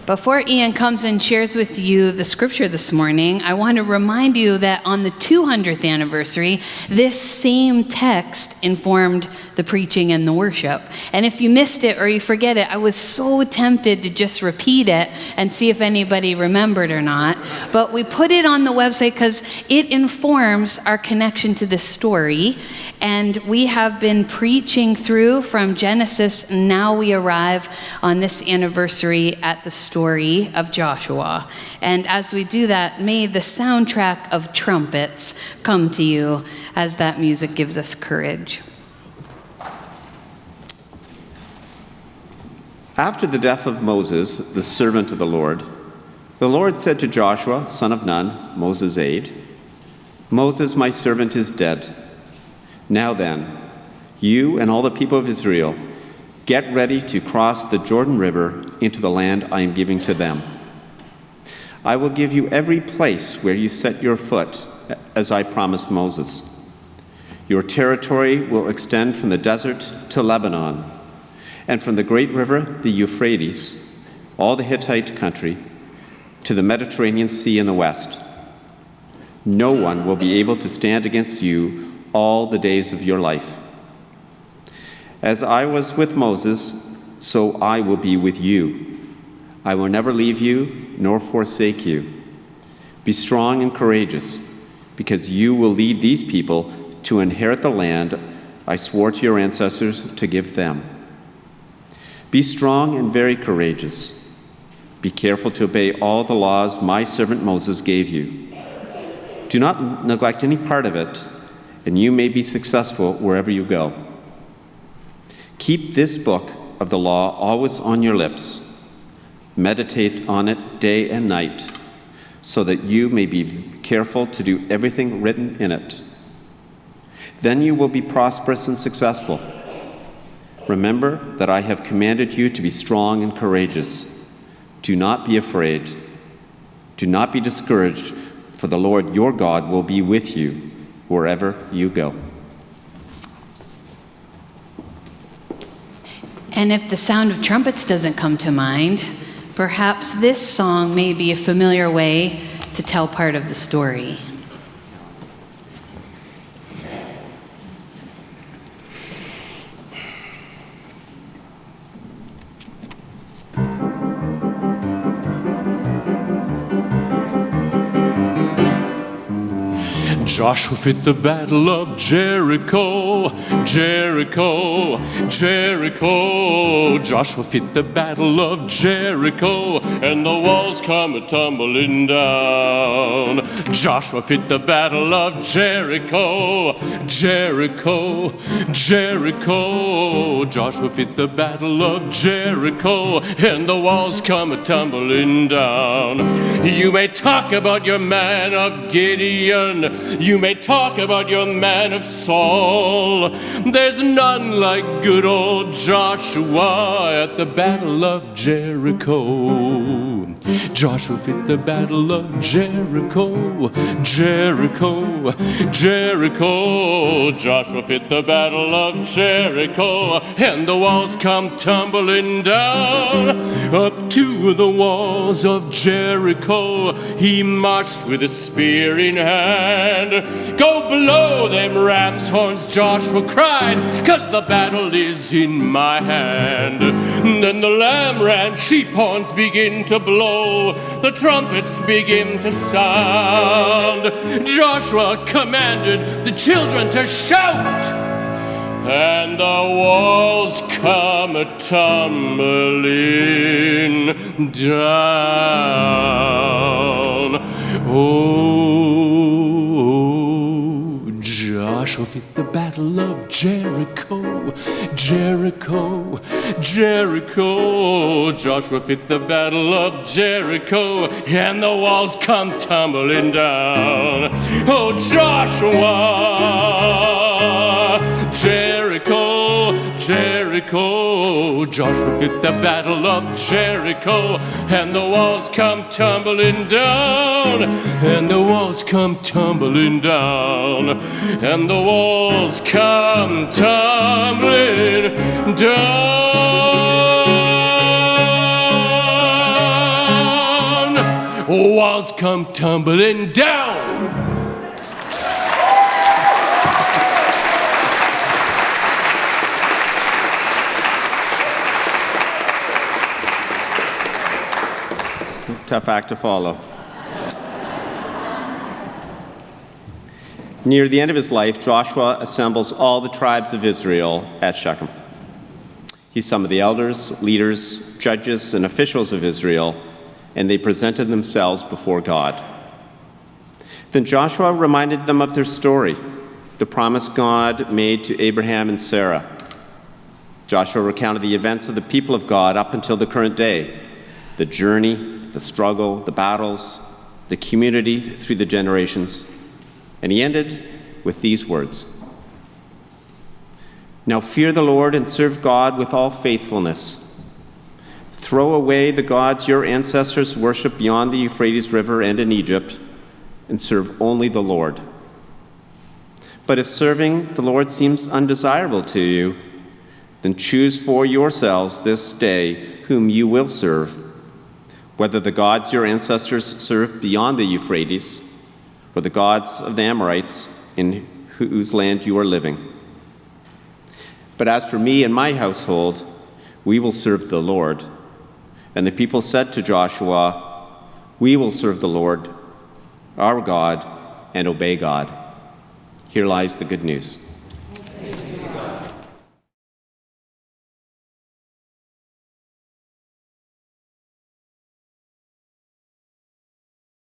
Before Ian comes and shares with you the scripture this morning, I want to remind you that on the 200th anniversary, this same text informed the preaching and the worship. And if you missed it or you forget it, I was so tempted to just repeat it and see if anybody remembered or not. But we put it on the website because it informs our connection to this story. And we have been preaching through from Genesis, and now we arrive on this anniversary at the story of Joshua. And as we do that, may the soundtrack of trumpets come to you as that music gives us courage. After the death of Moses, the servant of the Lord said to Joshua, son of Nun, Moses' aide, "Moses, my servant, is dead. Now then, you and all the people of Israel, get ready to cross the Jordan River into the land I am giving to them. I will give you every place where you set your foot, as I promised Moses. Your territory will extend from the desert to Lebanon, and from the great river, the Euphrates, all the Hittite country, to the Mediterranean Sea in the west. No one will be able to stand against you all the days of your life. As I was with Moses, so I will be with you. I will never leave you nor forsake you. Be strong and courageous, because you will lead these people to inherit the land I swore to your ancestors to give them. Be strong and very courageous. Be careful to obey all the laws my servant Moses gave you. Do not neglect any part of it, and you may be successful wherever you go. Keep this book of the law always on your lips. Meditate on it day and night, so that you may be careful to do everything written in it. Then you will be prosperous and successful. Remember that I have commanded you to be strong and courageous. Do not be afraid. Do not be discouraged, for the Lord your God will be with you wherever you go." And if the sound of trumpets doesn't come to mind, perhaps this song may be a familiar way to tell part of the story. Joshua fit the battle of Jericho, Jericho, Jericho. Joshua fit the battle of Jericho, and the walls come a-tumbling down. Joshua fit the battle of Jericho, Jericho, Jericho. Joshua fit the battle of Jericho, and the walls come a-tumbling down. You may talk about your man of Gideon, you may talk about your man of Saul. There's none like good old Joshua at the battle of Jericho. Joshua fit the battle of Jericho, Jericho, Jericho. Joshua fit the battle of Jericho, and the walls come tumbling down. Up to the walls of Jericho he marched with a spear in hand. Go blow them ram's horns, Joshua cried, 'cause the battle is in my hand. Then the lamb ran, sheep horns begin to blow, the trumpets begin to sound. Joshua commanded the children to shout, and the walls come a-tumbling down. Joshua fit the battle of Jericho, Jericho, Jericho. Joshua fit the battle of Jericho, and the walls come tumbling down. Oh, Joshua, Jericho, Jericho. Joshua fit the battle of Jericho, and the walls come tumbling down, and the walls come tumbling down, and the walls come tumbling down. walls come tumbling down. Tough act to follow. Near the end of his life, Joshua assembles all the tribes of Israel at Shechem. He summoned the elders, leaders, judges, and officials of Israel, and they presented themselves before God. Then Joshua reminded them of their story, the promise God made to Abraham and Sarah. Joshua recounted the events of the people of God up until the current day, the journey, the struggle, the battles, the community through the generations. And he ended with these words: "Now fear the Lord and serve God with all faithfulness. Throw away the gods your ancestors worshiped beyond the Euphrates River and in Egypt, and serve only the Lord. But if serving the Lord seems undesirable to you, then choose for yourselves this day whom you will serve, whether the gods your ancestors served beyond the Euphrates, or the gods of the Amorites in whose land you are living. But as for me and my household, we will serve the Lord." And the people said to Joshua, "We will serve the Lord, our God, and obey God." Here lies the good news.